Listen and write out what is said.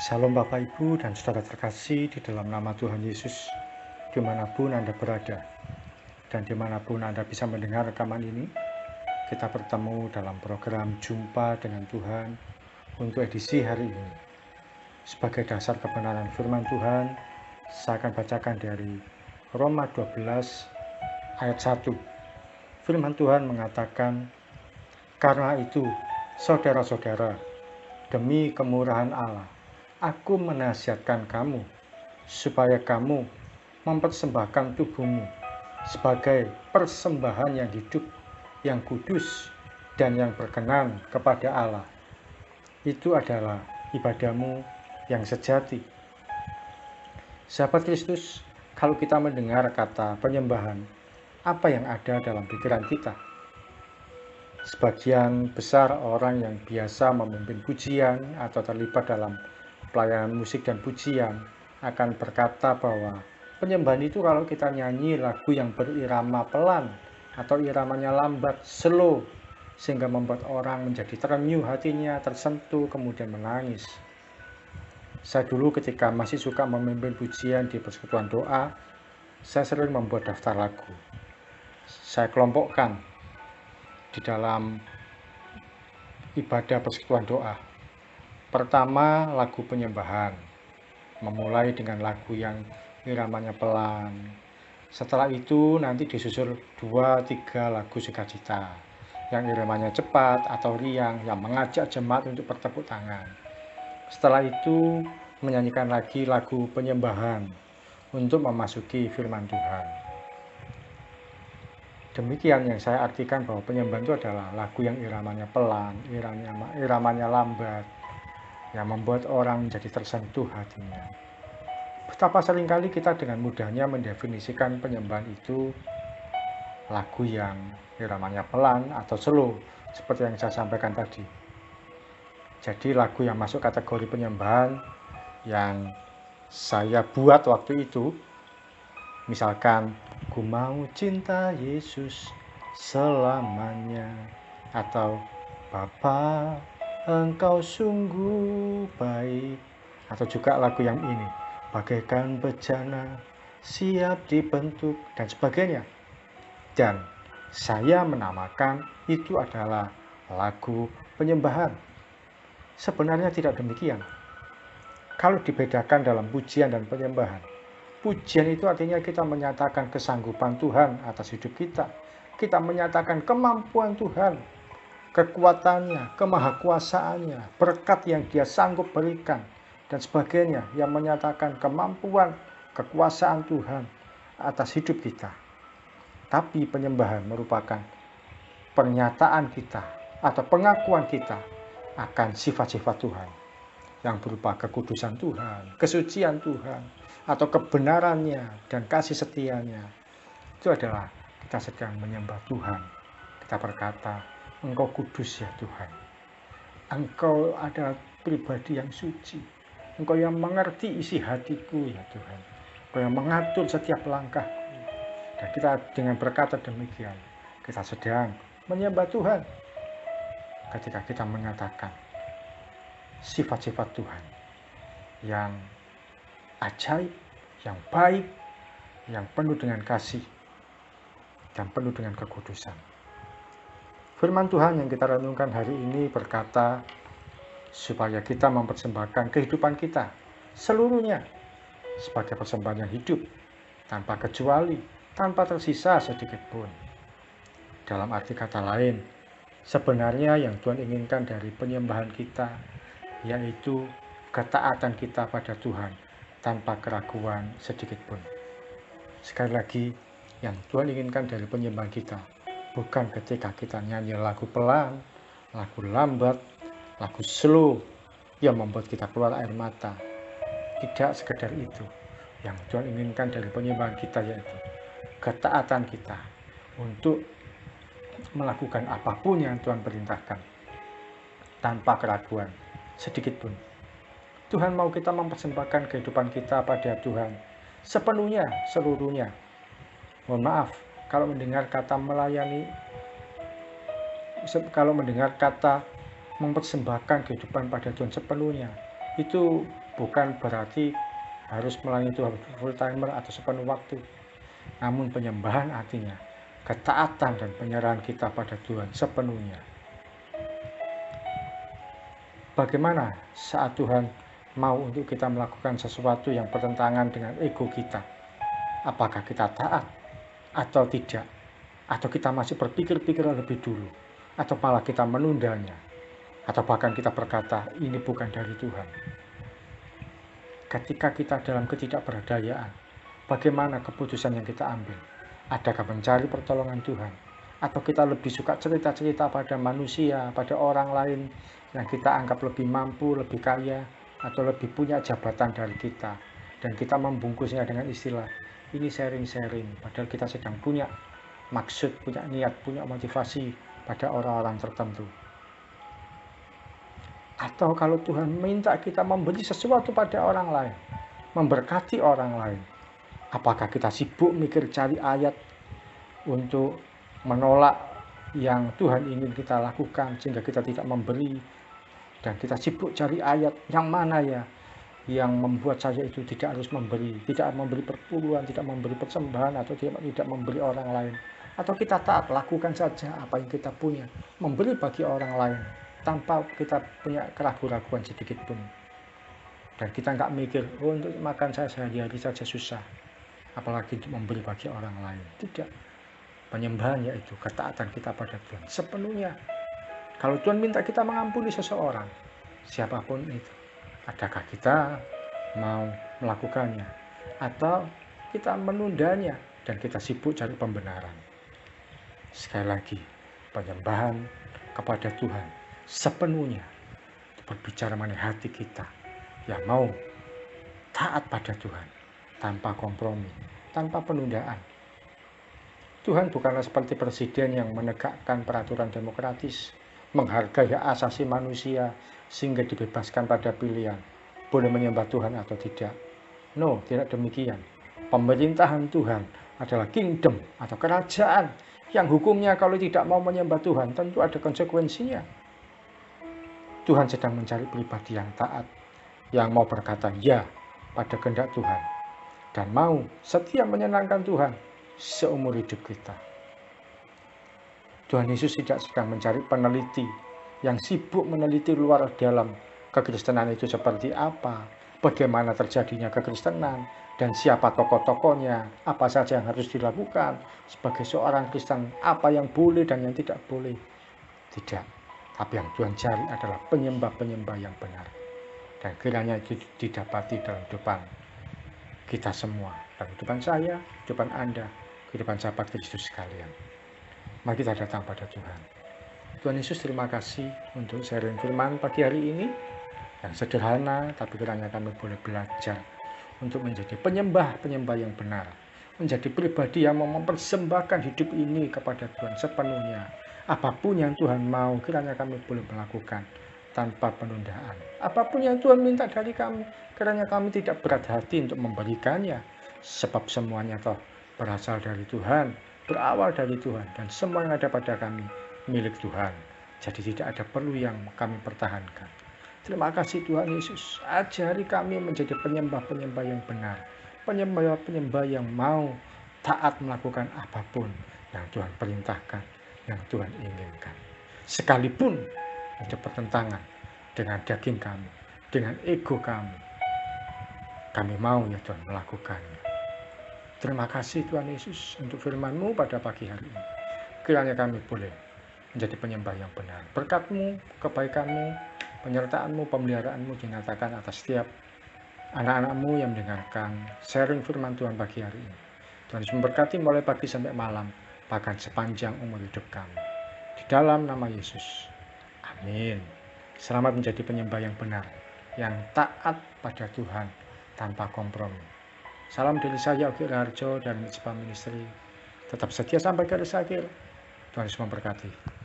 Shalom Bapak Ibu dan Saudara terkasih di dalam nama Tuhan Yesus, dimanapun Anda berada dan dimanapun Anda bisa mendengar rekaman ini. Kita bertemu dalam program Jumpa dengan Tuhan untuk edisi hari ini. Sebagai dasar kebenaran firman Tuhan, saya akan bacakan dari Roma 12 ayat 1. Firman Tuhan mengatakan, "Karena itu, saudara-saudara, demi kemurahan Allah, aku menasihatkan kamu, supaya kamu mempersembahkan tubuhmu sebagai persembahan yang hidup, yang kudus, dan yang berkenan kepada Allah. Itu adalah ibadahmu yang sejati." Sahabat Kristus, kalau kita mendengar kata penyembahan, apa yang ada dalam pikiran kita? Sebagian besar orang yang biasa memimpin pujian atau terlibat dalam pelayanan musik dan pujian akan berkata bahwa penyembahan itu kalau kita nyanyi lagu yang berirama pelan atau iramanya lambat, slow, sehingga membuat orang menjadi terenyuh hatinya, tersentuh, kemudian menangis. Saya dulu ketika masih suka memimpin pujian di persekutuan doa, saya sering membuat daftar lagu. Saya kelompokkan di dalam ibadah persekutuan doa. Pertama, lagu penyembahan, memulai dengan lagu yang iramanya pelan. Setelah itu nanti disusul 2-3 lagu sukacita yang iramanya cepat atau riang, yang mengajak jemaat untuk bertepuk tangan. Setelah itu menyanyikan lagi lagu penyembahan untuk memasuki firman Tuhan. Demikian yang saya artikan bahwa penyembahan itu adalah lagu yang iramanya pelan, iramanya lambat, yang membuat orang menjadi tersentuh hatinya. Betapa seringkali kita dengan mudahnya mendefinisikan penyembahan itu lagu yang iramanya pelan atau slow, seperti yang saya sampaikan tadi. Jadi lagu yang masuk kategori penyembahan yang saya buat waktu itu, misalkan, "Ku mau cinta Yesus selamanya," atau "Bapa, Engkau sungguh baik," atau juga lagu yang ini, "Bagaikan bejana siap dibentuk," dan sebagainya. Dan saya menamakan itu adalah lagu penyembahan. Sebenarnya tidak demikian. Kalau dibedakan dalam pujian dan penyembahan, pujian itu artinya kita menyatakan kesanggupan Tuhan atas hidup kita. Kita menyatakan kemampuan Tuhan, kekuatannya, kemahakuasaannya, berkat yang Dia sanggup berikan, dan sebagainya, yang menyatakan kemampuan, kekuasaan Tuhan atas hidup kita. Tapi penyembahan merupakan pernyataan kita atau pengakuan kita akan sifat-sifat Tuhan yang berupa kekudusan Tuhan, kesucian Tuhan, atau kebenarannya dan kasih setianya. Itu adalah kita sedang menyembah Tuhan. Kita berkata, "Engkau kudus ya Tuhan. Engkau adalah pribadi yang suci. Engkau yang mengerti isi hatiku ya Tuhan. Engkau yang mengatur setiap langkahku." Dan kita dengan berkata demikian, kita sedang menyembah Tuhan. Ketika kita mengatakan sifat-sifat Tuhan yang ajaib, yang baik, yang penuh dengan kasih, dan penuh dengan kekudusan. Firman Tuhan yang kita renungkan hari ini berkata, supaya kita mempersembahkan kehidupan kita seluruhnya sebagai persembahan yang hidup, tanpa kecuali, tanpa tersisa sedikit pun. Dalam arti kata lain, sebenarnya yang Tuhan inginkan dari penyembahan kita yaitu ketaatan kita pada Tuhan tanpa keraguan sedikit pun. Sekali lagi, yang Tuhan inginkan dari penyembahan kita bukan ketika kita nyanyi lagu pelan, lagu lambat, lagu slow yang membuat kita keluar air mata. Tidak sekedar itu. Yang Tuhan inginkan dari penyembahan kita yaitu ketaatan kita untuk melakukan apapun yang Tuhan perintahkan tanpa keraguan sedikit pun. Tuhan mau kita mempersembahkan kehidupan kita pada Tuhan sepenuhnya, seluruhnya. Mohon maaf kalau mendengar kata melayani, kalau mendengar kata mempersembahkan kehidupan pada Tuhan sepenuhnya, itu bukan berarti harus melayani Tuhan full timer atau sepenuh waktu. Namun penyembahan artinya ketaatan dan penyerahan kita pada Tuhan sepenuhnya. Bagaimana saat Tuhan mau untuk kita melakukan sesuatu yang bertentangan dengan ego kita? Apakah kita taat atau tidak? Atau kita masih berpikir-pikir lebih dulu? Atau malah kita menundanya? Atau bahkan kita berkata, ini bukan dari Tuhan. Ketika kita dalam ketidakberdayaan, bagaimana keputusan yang kita ambil? Adakah mencari pertolongan Tuhan? Atau kita lebih suka cerita-cerita pada manusia, pada orang lain yang kita anggap lebih mampu, lebih kaya, atau lebih punya jabatan dari kita. Dan kita membungkusnya dengan istilah, ini sharing-sharing, padahal kita sedang punya maksud, punya niat, punya motivasi pada orang-orang tertentu. Atau kalau Tuhan minta kita memberi sesuatu pada orang lain, memberkati orang lain, apakah kita sibuk mikir cari ayat untuk menolak yang Tuhan ingin kita lakukan sehingga kita tidak memberi, dan kita sibuk cari ayat yang mana ya yang membuat saya itu tidak harus memberi, tidak memberi perpuluhan, tidak memberi persembahan, atau tidak memberi orang lain. Atau kita taat, lakukan saja apa yang kita punya, memberi bagi orang lain tanpa kita punya keraguan-keraguan sedikit pun. Dan kita nggak mikir, oh untuk makan saya sehari-hari saja susah, apalagi untuk memberi bagi orang lain. Tidak. Penyembahan yaitu ketaatan kita pada Tuhan sepenuhnya. Kalau Tuhan minta kita mengampuni seseorang, siapapun itu, adakah kita mau melakukannya? Atau kita menundanya dan kita sibuk cari pembenaran? Sekali lagi, penyembahan kepada Tuhan sepenuhnya berbicara mengenai hati kita yang mau taat pada Tuhan tanpa kompromi, tanpa penundaan. Tuhan bukanlah seperti presiden yang menegakkan peraturan demokratis, menghargai hak asasi manusia sehingga dibebaskan pada pilihan boleh menyembah Tuhan atau tidak. No, tidak demikian. Pemerintahan Tuhan adalah kingdom atau kerajaan yang hukumnya kalau tidak mau menyembah Tuhan tentu ada konsekuensinya. Tuhan sedang mencari pribadi yang taat, yang mau berkata ya pada kehendak Tuhan, dan mau setia menyenangkan Tuhan seumur hidup kita. Tuhan Yesus tidak sedang mencari peneliti yang sibuk meneliti luar dalam kekristenan itu seperti apa, bagaimana terjadinya kekristenan, dan siapa tokoh-tokohnya, apa saja yang harus dilakukan sebagai seorang Kristen, apa yang boleh dan yang tidak boleh. Tidak. Tapi yang Tuhan cari adalah penyembah-penyembah yang benar. Dan kiranya itu didapati dalam kehidupan kita semua. Dalam kehidupan saya, kehidupan Anda, kehidupan sahabat Kristus sekalian. Mari kita datang pada Tuhan. Tuhan Yesus, terima kasih untuk sharing firman pagi hari ini. Yang sederhana, tapi kiranya kami boleh belajar untuk menjadi penyembah-penyembah yang benar. Menjadi pribadi yang mau mempersembahkan hidup ini kepada Tuhan sepenuhnya. Apapun yang Tuhan mau, kiranya kami boleh melakukan tanpa penundaan. Apapun yang Tuhan minta dari kami, kiranya kami tidak berat hati untuk memberikannya. Sebab semuanya toh berasal dari Tuhan, berawal dari Tuhan, dan semua yang ada pada kami milik Tuhan. Jadi tidak ada perlu yang kami pertahankan. Terima kasih Tuhan Yesus, ajari kami menjadi penyembah-penyembah yang benar. Penyembah-penyembah yang mau taat melakukan apapun yang Tuhan perintahkan, yang Tuhan inginkan. Sekalipun ada pertentangan dengan daging kami, dengan ego kami mau ya Tuhan melakukannya. Terima kasih Tuhan Yesus untuk firman-Mu pada pagi hari ini. Kiranya kami boleh menjadi penyembah yang benar. Berkat-Mu, kebaikan-Mu, penyertaan-Mu, pemeliharaan-Mu dinyatakan atas setiap anak-anak-Mu yang mendengarkan sharing firman Tuhan pagi hari ini. Tuhan Yesus memberkati mulai pagi sampai malam, bahkan sepanjang umur hidup kami. Di dalam nama Yesus. Amin. Selamat menjadi penyembah yang benar, yang taat pada Tuhan tanpa kompromi. Salam dari saya, Ogi Raharjo, dan Mitzvah Ministry. Tetap setia sampai garis akhir. Tuhan Yesus memberkati.